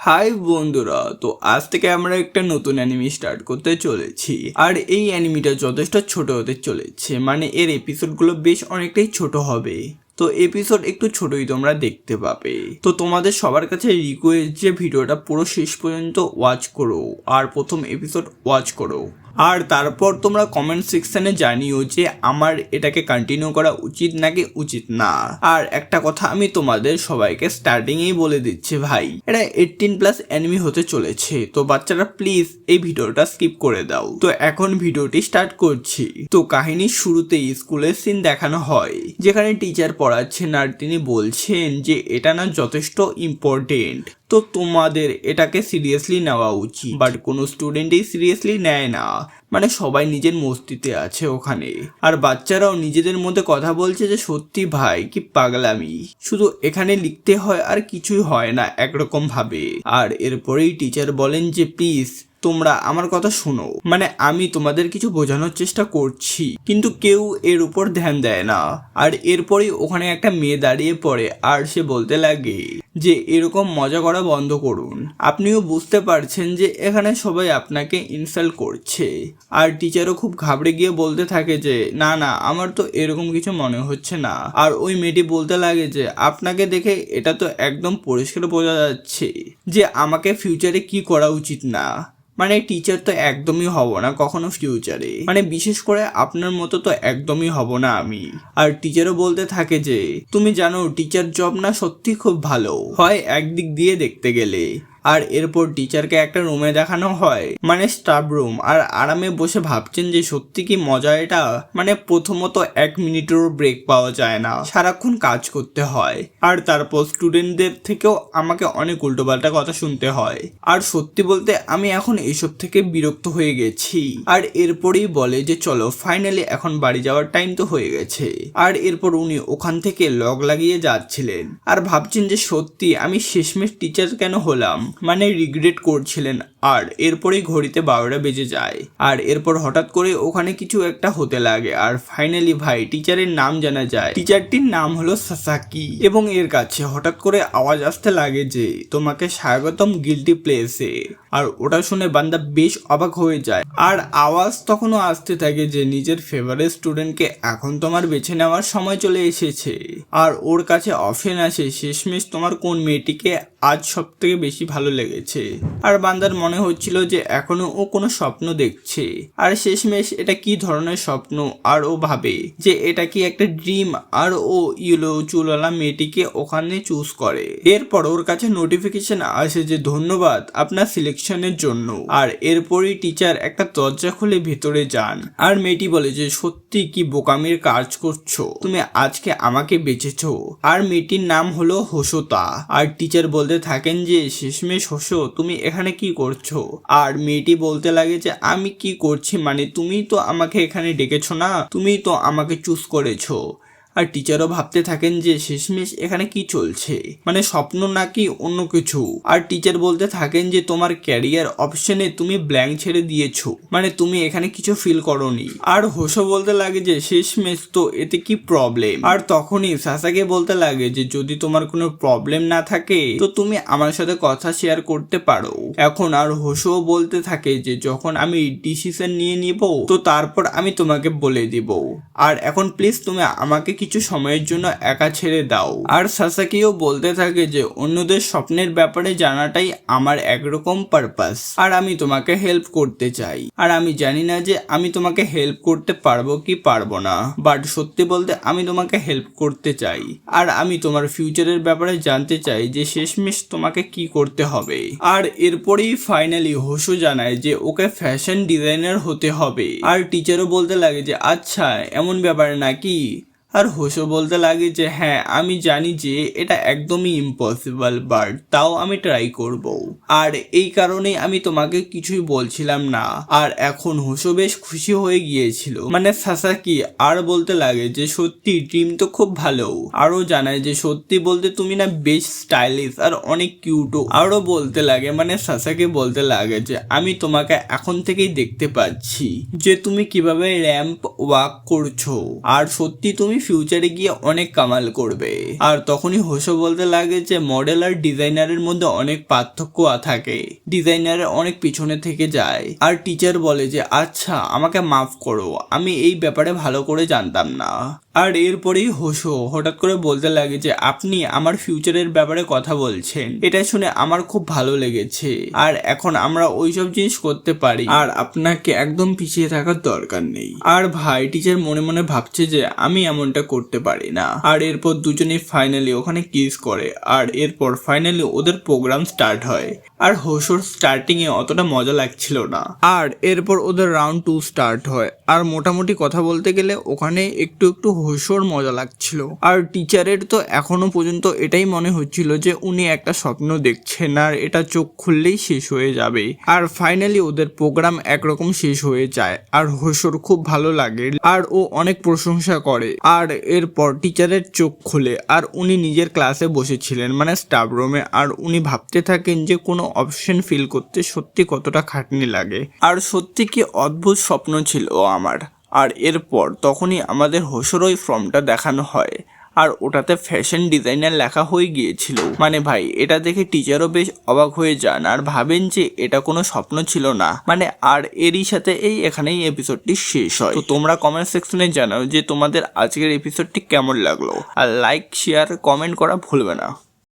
High বন্ধুরা, তো আজ থেকে আমরা একটা নতুন অ্যানিমি স্টার্ট করতে চলেছি। আর এই অ্যানিমিটা যথেষ্ট ছোট হতে চলেছে, মানে এর এপিসোডগুলো বেশ অনেকটাই ছোট হবে। তো এপিসোড একটু ছোটই তোমরা দেখতে পাবে। তো তোমাদের সবার কাছে রিকোয়েস্ট যে ভিডিওটা পুরো শেষ পর্যন্ত ওয়াচ করো আর প্রথম এপিসোড ওয়াচ করো। আর তারপর তোমরা কমেন্ট সেকশনে জানিও যে আমার এটাকে কন্টিনিউ করা উচিত নাকি উচিত না। আর একটা কথা আমি তোমাদের সবাইকে স্টার্টিংয়েই বলে দিচ্ছি ভাই, এটা 18+ অ্যানিমি হতে চলেছে, তো বাচ্চারা প্লিজ এই ভিডিওটা স্কিপ করে দাও। তো এখন ভিডিওটি স্টার্ট করছি। তো কাহিনীর শুরুতেই স্কুলের সিন দেখানো হয়, যেখানে টিচার পড়াচ্ছেন আর তিনি বলছেন যে এটা না যথেষ্ট ইম্পর্টেন্ট, তো তোমাদের এটাকে সিরিয়াসলি নেওয়া উচিত। বাট কোনো স্টুডেন্টই সিরিয়াসলি নেয় না, মানে সবাই নিজের মস্তিতে আছে ওখানে। আর বাচ্চারাও নিজেদের মধ্যে কথা বলছে যে সত্যি ভাই কি পাগলামি, শুধু এখানে লিখতে হয় আর কিছুই হয় না একরকম ভাবে। আর এরপরেই টিচার বলেন যে প্লিজ তোমরা আমার কথা শোনো, মানে আমি তোমাদের কিছু বোঝানোর চেষ্টা করছি, কিন্তু কেউ এর উপর ধ্যান দেয় না। আর এরপরেই ওখানে একটা মেয়ে দাঁড়িয়ে পড়ে আর সে বলতে লাগে যে এরকম মজা করা বন্ধ করুন, আপনিও বুঝতে পারছেন যে এখানে সবাই আপনাকে ইনসাল্ট করছে। আর টিচারও খুব ঘাবড়ে গিয়ে বলতে থাকে যে না না, আমার তো এরকম কিছু মনে হচ্ছে না। আর ওই মেয়েটি বলতে লাগে যে আপনাকে দেখে এটা তো একদম পরিষ্কার বোঝা যাচ্ছে যে আমাকে ফিউচারে কি করা উচিত না, মানে টিচার তো একদমই হব না কখনো ফিউচারে, মানে বিশেষ করে আপনার মতো তো একদমই হব না আমি। আর টিচারও বলতে থাকে যে তুমি জানো টিচার জব না সত্যি খুব ভালো হয় একদিক দিয়ে দেখতে গেলে। আর এরপর টিচারকে একটা রুমে দেখানো হয়, মানে স্টাফ রুম, আর আরামে বসে ভাবছেন যে সত্যি কি মজা এটা, মানে প্রথমত 1 মিনিটেরও ব্রেক পাওয়া যায় না, সারাক্ষণ কাজ করতে হয়। আর তারপর স্টুডেন্টদের থেকেও আমাকে অনেক উল্টোপাল্টা কথা শুনতে হয়। আর সত্যি বলতে আমি এখন এইসব থেকে বিরক্ত হয়ে গেছি। আর এরপরেই বলে যে চলো ফাইনালি এখন বাড়ি যাওয়ার টাইম তো হয়ে গেছে। আর এরপর উনি ওখান থেকে লগ লাগিয়ে যাচ্ছিলেন আর ভাবছেন যে সত্যি আমি শেষমেশ টিচার কেন হলাম, মানে রিগ্রেট করছিলেন। আর এরপরেই ঘড়িতে 12টা বেজে যায়। আর এরপর হঠাৎ করে ওখানে কিছু একটা হতে লাগে আর ফাইনালি ভাই টিচারের নাম জানা যায়। টিচারটির নাম হলো সাসাকি, এবং এর কাছে হঠাৎ করে আওয়াজ আসতে লাগে যে তোমাকে স্বাগতম গিল্টি প্লেসে। আর ওটা শুনে বান্দা বেশ অবাক হয়ে যায়। আর আওয়াজ তখনও আসতে থাকে যে নিজের ফেভারিট স্টুডেন্টকে এখন তোমার বেছে নেওয়ার সময় চলে এসেছে। আর ওর কাছে অপশন আসে শেষমেশ তোমার কোন মেয়েটিকে আজ সব থেকে বেশি ভালো লেগেছে। আর বান্দার মনে হচ্ছিল যে এখনো ও কোনো স্বপ্ন দেখছে, আর শেষমেশ এটা কি ধরনের স্বপ্ন। আর ও ভাবে যে এটা কি একটা ড্রিম, আর ও ইয়েলো চুলওয়ালা মেয়েটিকে ওখানে চুজ করে। এরপর ওর কাছে নোটিফিকেশন আসে যে ধন্যবাদ আপনার সিলেকশনের জন্য। আর এরপরই টিচার একটা দরজা খুলে ভেতরে যান আর মেয়েটি বলে যে সত্যি কি বোকামির কাজ করছো, তুমি আজকে আমাকে বেঁচেছো। আর মেয়েটির নাম হলো হোসোতা। আর টিচার বলতে থাকেন যে শেষমেশ হোসো তুমি এখানে কি করছো। আর মেয়েটি বলতে লাগে যে আমি কি করছি, মানে তুমি তো আমাকে এখানে ডেকেছো না, তুমি তো আমাকে চুজ করেছো। আর টিচারও ভাবতে থাকেন যে শেষমেশ এখানে কি চলছে, মানে স্বপ্ন নাকি অন্য কিছু। আর টিচার বলতে থাকেন যে তোমার ক্যারিয়ার অপশনে তুমি ব্ল্যাঙ্ক ছেড়ে দিয়েছো, মানে তুমি এখানে কিছু ফিল করোনি। আর হোসো বলতে লাগে যে শেষমেশ তো এতে কি প্রবলেম। আর তখনই সাসাকে বলতে লাগে যে যদি তোমার কোনো প্রবলেম না থাকে তো তুমি আমার সাথে কথা শেয়ার করতে পারো এখন। আর হোসো বলতে থাকে যে যখন আমি ডিসিশন নিয়ে নিব তো তারপর আমি তোমাকে বলে দিব, আর এখন প্লিজ তুমি আমাকে কিছু সময়ের জন্য একা ছেড়ে দাও। আর সাসাকিও বলতে থাকে যে অন্যদের স্বপ্নের ব্যাপারে জানাটাই আমার একরকম পারপাস, আর আমি তোমাকে হেল্প করতে চাই। আর আমি জানি না যে আমি তোমাকে হেল্প করতে পারবো কি পারবো না, বাট সত্যি বলতে আমি তোমাকে হেল্প করতে চাই। আর আমি তোমার ফিউচারের ব্যাপারে জানতে চাই যে শেষমেশ তোমাকে কি করতে হবে। আর এরপরেই ফাইনালি হোসো জানায় যে ওকে ফ্যাশন ডিজাইনার হতে হবে। আর টিচারও বলতে লাগে যে আচ্ছা এমন ব্যাপার নাকি। আর হোসো বলতে লাগে যে হ্যাঁ আমি জানি যে এটা একদমই ইম্পসিবল, বাট তাও আমি ট্রাই করব। আর এই কারণেই আমি তোমাকে কিছুই বলছিলাম না। আর এখন হোসো বেশ খুশি হয়ে গিয়েছিল, মানে সাসাকি। আর বলতে লাগে যে সত্যি ড্রিম তো খুব ভালো। আরও জানায় যে সত্যি বলতে তুমি না বেশ স্টাইলিশ আর অনেক কিউটও। আরও বলতে লাগে, মানে সাসাকি বলতে লাগে যে আমি তোমাকে এখন থেকেই দেখতে পাচ্ছি যে তুমি কিভাবে র্যাম্প ওয়াক করছো, আর সত্যি তুমি ফিউচারে গিয়ে অনেক কামাল করবে। আর তখনই হোসো বলতে লাগে যে মডেল আর ডিজাইনারের মধ্যে অনেক পার্থক্য থাকে, ডিজাইনারের অনেক পিছনে থেকে যায়। আর টিচার বলে যে আচ্ছা আমাকে মাফ করো, আমি এই ব্যাপারে ভালো করে জানতাম না। আর এরপরেই হোসো হঠাৎ করে বলতে লাগে যে আপনি আমার ফিউচারের ব্যাপারে কথা বলছেন, এটা শুনে আমার খুব ভালো লেগেছে। আর এখন আমরা ওইসব জিনিস করতে পারি, আর আপনাকে একদম পিছিয়ে থাকার দরকার নেই। আর ভাই টিচার মনে মনে ভাবছে যে আমি এমনটা করতে পারি না। আর এরপর দুজনেই ফাইনালি ওখানে কিস করে। আর এরপর ফাইনালি ওদের প্রোগ্রাম স্টার্ট হয়। আর হোসোর স্টার্টিং এ অতটা মজা লাগছিল না। আর এরপর ওদের রাউন্ড 2 স্টার্ট হয়। আর মোটামুটি কথা বলতে গেলে ওখানে একটু একটু হোসোর মজা লাগছিল। আর টিচারের তো এখনো পর্যন্ত এটাই মনে হচ্ছিল যে উনি একটা স্বপ্ন দেখছেন আর এটা চোখ খুললেই শেষ হয়ে যাবে। আর ফাইনালি ওদের প্রোগ্রাম একরকম শেষ হয়ে যায়। আর হোসোর খুব ভালো লাগে আর ও অনেক প্রশংসা করে। আর এরপর টিচারের চোখ খুলে আর উনি নিজের ক্লাসে বসেছিলেন, মানে স্টাফ রুমে। আর উনি ভাবতে থাকেন যে কোনো অপশন ফিল করতে সত্যি কতটা খাটনি লাগে, আর সত্যি কি অদ্ভুত স্বপ্ন ছিল আমার। আর এরপর তখনই আমাদের হোসোর ওই ফর্মটা দেখানো হয়। আর ওটাতে ফ্যাশন ডিজাইনার লেখা হয়ে গিয়েছিল। মানে ভাই এটা দেখে টিচারও বেশ অবাক হয়ে যান আর ভাবেন যে এটা কোনো স্বপ্ন ছিল না। মানে আর এরই সাথে এখানেই এপিসোডটি শেষ হয়। তো তোমরা কমেন্ট সেকশনে জানাও যে তোমাদের আজকের এপিসোডটি কেমন লাগলো, আর লাইক শেয়ার কমেন্ট করা ভুলবে না।